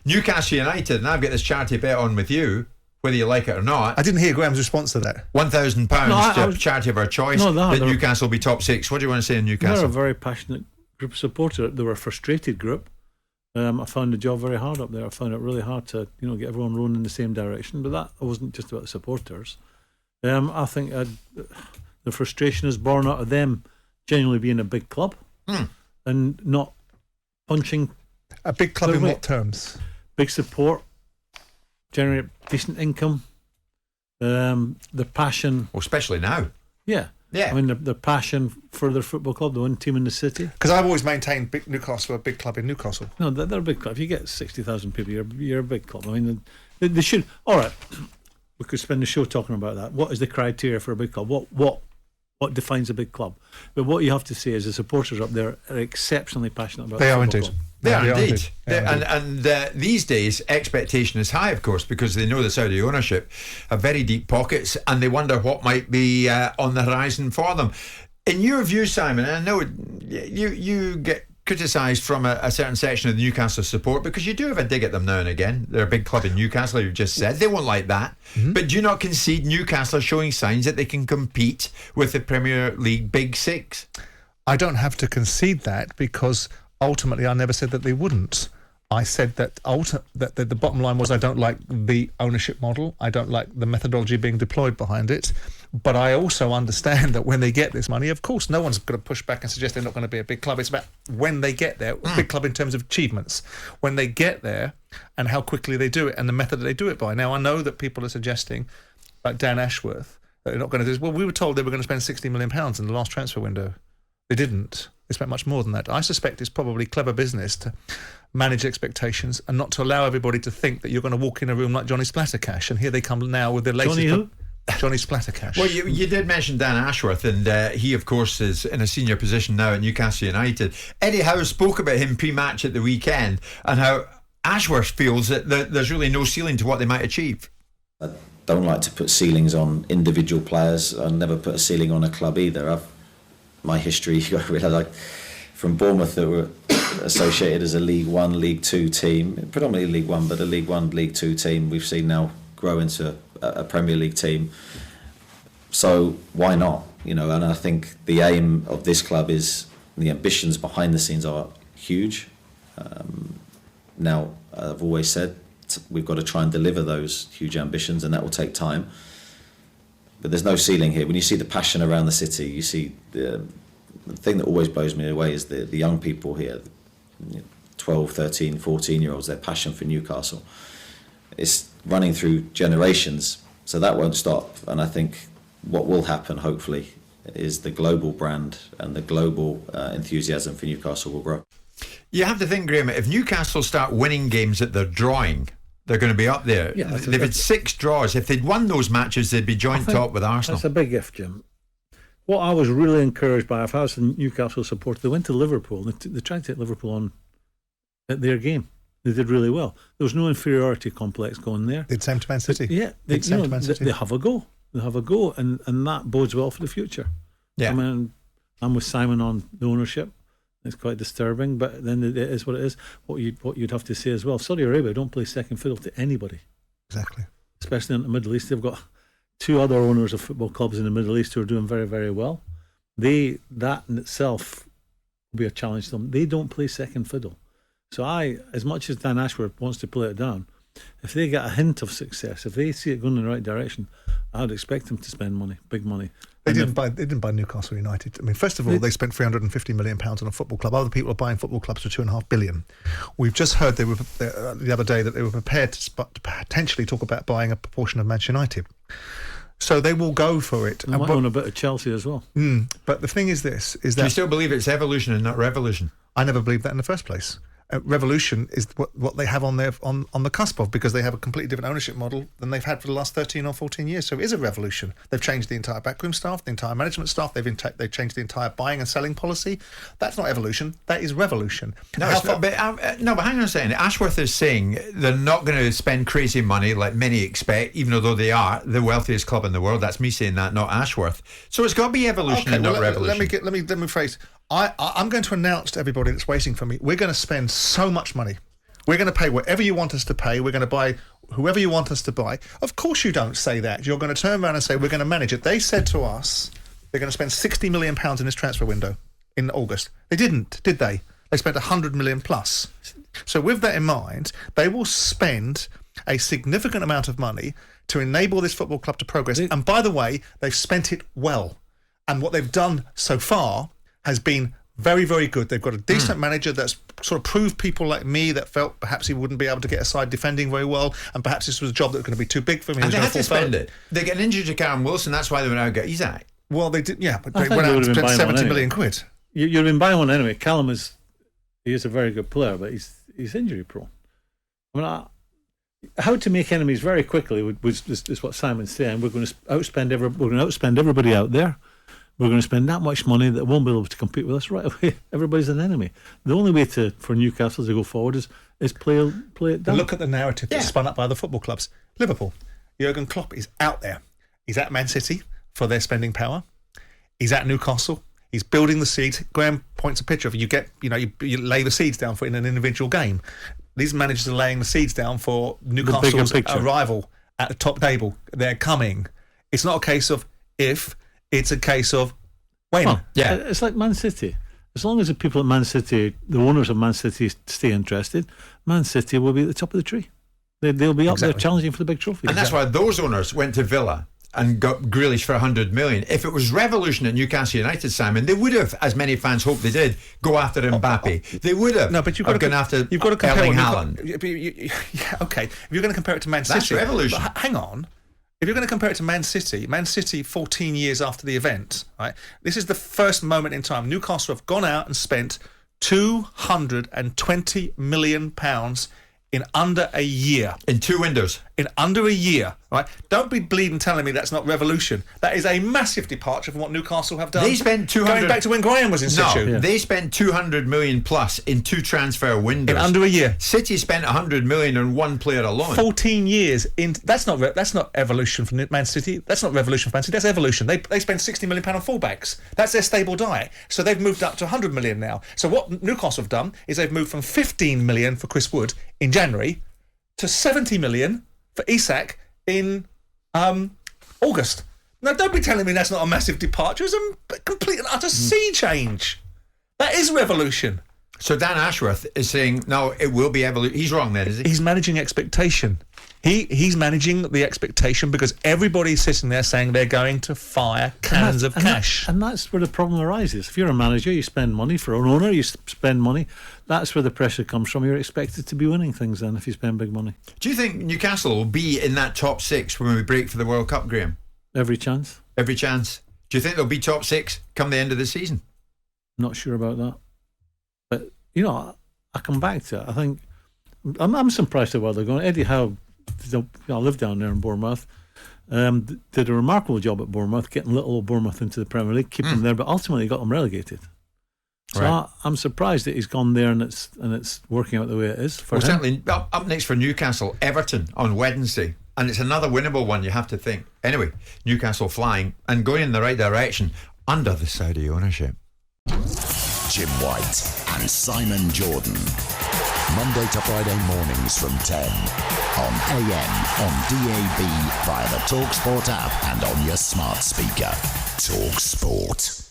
Newcastle United, and I've got this charity bet on with you, whether you like it or not. I didn't hear Graham's response to that. £1,000 charity of our choice. that Newcastle will be top 6. What do you want to say in Newcastle? They're a very passionate group of supporters. They were a frustrated group. I found the job very hard up there. I found it really hard to get everyone rowing in the same direction. But that wasn't just about the supporters. I think the frustration is born out of them genuinely being a big club and not punching. A big club in what terms? Big support, generate decent income, the passion. Well, especially now. Yeah. I mean, the passion for their football club, the one team in the city. Because I've always maintained Newcastle are a big club in Newcastle. No, they're a big club. If you get 60,000 people, you're a big club. I mean, they should. All right, we could spend the show talking about that. What is the criteria for a big club? What defines a big club? But what you have to say is the supporters up there are exceptionally passionate about. They are indeed. Club. They are indeed. And these days, expectation is high, of course, because they know the Saudi ownership have very deep pockets and they wonder what might be on the horizon for them. In your view, Simon, and I know you get criticised from a certain section of the Newcastle support because you do have a dig at them now and again. They're a big club in Newcastle, you've just said. They won't like that. Mm-hmm. But do you not concede Newcastle are showing signs that they can compete with the Premier League Big Six? I don't have to concede that because ultimately I never said that they wouldn't. I said that the bottom line was I don't like the ownership model. I don't like the methodology being deployed behind it. But I also understand that when they get this money, of course, no one's going to push back and suggest they're not going to be a big club. It's about when they get there, big club in terms of achievements. When they get there and how quickly they do it and the method that they do it by. Now, I know that people are suggesting, like Dan Ashworth, that they're not going to do this. Well, we were told they were going to spend £60 million in the last transfer window. They didn't. They spent much more than that. I suspect it's probably clever business to manage expectations and not to allow everybody to think that you're going to walk in a room like Johnny Splattercash, and here they come now with their latest... Johnny who? Johnny Splattercash. Well, you did mention Dan Ashworth, and he, of course, is in a senior position now at Newcastle United. Eddie Howe spoke about him pre-match at the weekend and how Ashworth feels that there's really no ceiling to what they might achieve. I don't like to put ceilings on individual players. I never put a ceiling on a club either. My history, you got to realise, from Bournemouth that were associated as a League One, League Two team, predominantly League One, but a League One, League Two team, we've seen now grow into a Premier League team. So why not? And I think the aim of this club is, the ambitions behind the scenes are huge. Now, I've always said we've got to try and deliver those huge ambitions, and that will take time. But there's no ceiling here. When you see the passion around the city, you see the thing that always blows me away is the young people here, 12, 13, 14-year-olds, their passion for Newcastle. It's running through generations, so that won't stop. And I think what will happen, hopefully, is the global brand and the global enthusiasm for Newcastle will grow. You have to think, Graeme, if Newcastle start winning games that they're drawing, they're going to be up there. Yeah, they've had 6 draws. If they'd won those matches, they'd be joint top with Arsenal. That's a big if, Jim. What I was really encouraged by, if I was a Newcastle supporter, they went to Liverpool. They tried to take Liverpool on at their game. They did really well. There was no inferiority complex going there. Did same to Man City. Yeah, they have a go. They have a go, and that bodes well for the future. Yeah. I mean, I'm with Simon on the ownership. It's quite disturbing, but then it is what it is. What you'd have to say as well, Saudi Arabia don't play second fiddle to anybody. Exactly. Especially in the Middle East. They've got 2 other owners of football clubs in the Middle East who are doing very, very well. That in itself will be a challenge to them. They don't play second fiddle. So as much as Dan Ashworth wants to play it down, if they get a hint of success, if they see it going in the right direction, I would expect them to spend money, big money. They didn't buy Newcastle United. I mean, first of all, they spent £350 million on a football club. Other people are buying football clubs for £2.5 billion. We've just heard the other day that they were prepared to potentially talk about buying a proportion of Manchester United. So they will go for it. They might own a bit of Chelsea as well. But the thing is this: Do you still believe it's evolution and not revolution? I never believed that in the first place. Revolution is what they have on the cusp of, because they have a completely different ownership model than they've had for the last 13 or 14 years. So it is a revolution. They've changed the entire backroom staff, the entire management staff. They've changed the entire buying and selling policy. That's not evolution. That is revolution. No, but hang on a second. Ashworth is saying they're not going to spend crazy money like many expect, even though they are the wealthiest club in the world. That's me saying that, not Ashworth. So it's got to be evolution and not revolution. Let me rephrase. I'm going to announce to everybody that's waiting for me, we're going to spend so much money We're going to pay whatever you want us to pay. We're going to buy whoever you want us to buy. Of course you don't say that. You're going to turn around and say, we're going to manage it. They said to us they're going to spend £60 million in this transfer window in August. They didn't, did they? They spent 100 million plus. So with that in mind, they will spend a significant amount of money to enable this football club to progress. And by the way, they've spent it well. And what they've done so far has been very, very good. They've got a decent manager that's sort of proved people like me that felt perhaps he wouldn't be able to get a side defending very well, and perhaps this was a job that was going to be too big for him. And they had to spend it. They get an injury to Karen Wilson, that's why they went out and got Isak. Well, they did, yeah, but they went out and spent 70 million quid. You've been buying one anyway. Callum is a very good player, but he's injury prone. I mean, how to make enemies very quickly is what Simon's saying. We're going to outspend everybody out there. We're going to spend that much money that won't be able to compete with us right away. Everybody's an enemy. The only way for Newcastle to go forward is play it down. Look at the narrative that's spun up by the football clubs. Liverpool, Jurgen Klopp is out there. He's at Man City for their spending power. He's at Newcastle. He's building the seeds. Graham points a picture of you lay the seeds down for in an individual game. These managers are laying the seeds down for Newcastle's arrival at the top table. They're coming. It's not a case of if. It's a case of when. Well, yeah, it's like Man City. As long as the people at Man City, the owners of Man City, stay interested, Man City will be at the top of the tree. They'll be up there challenging for the big trophy. And that's why those owners went to Villa and got Grealish for 100 million. If it was revolution at Newcastle United, Simon, they would have, as many fans hope they did, go after Mbappe. They would have. No, but you've got to gone after Erling Haaland. Yeah, okay. If you're going to compare it to Man City, that's revolution. But hang on. If you're going to compare it to Man City 14 years after the event, right? This is the first moment in time. Newcastle have gone out and spent £220 million in under a year. In 2 windows. In under a year, right? Don't be bleeding telling me that's not revolution. That is a massive departure from what Newcastle have done. They spent 200... Going back to when Graham was in situ. They spent 200 million plus in 2 transfer windows. In under a year. City spent 100 million on one player alone. 14 years in... That's not evolution from Man City. That's not revolution for Man City. That's evolution. They spent £60 million on fullbacks. That's their stable diet. So they've moved up to 100 million now. So what Newcastle have done is they've moved from 15 million for Chris Wood in January to 70 million for Isak in August. Now, don't be telling me that's not a massive departure. It's a complete and utter sea change. That is revolution. So Dan Ashworth is saying, no, it will be evolution. He's wrong there, is he? He's managing expectation. He's managing the expectation because everybody's sitting there saying they're going to fire cans of cash. And that's where the problem arises. If you're a manager, you spend money. For an owner, you spend money. That's where the pressure comes from. You're expected to be winning things then if you spend big money. Do you think Newcastle will be in that top 6 when we break for the World Cup, Graham? Every chance. Every chance. Do you think they'll be top 6 come the end of the season? Not sure about that. But, I come back to it. I think I'm surprised at where they're going. Eddie Howe, I live down there in Bournemouth, did a remarkable job at Bournemouth, getting little old Bournemouth into the Premier League, keeping them there, but ultimately got them relegated. So I'm surprised that he's gone there and it's working out the way it is for him. Certainly up next for Newcastle, Everton on Wednesday, and it's another winnable one, you have to think. Anyway, Newcastle flying and going in the right direction under the Saudi ownership. Jim White and Simon Jordan. Monday to Friday mornings from 10 on AM, on DAB, via the talkSPORT app and on your smart speaker. talkSPORT.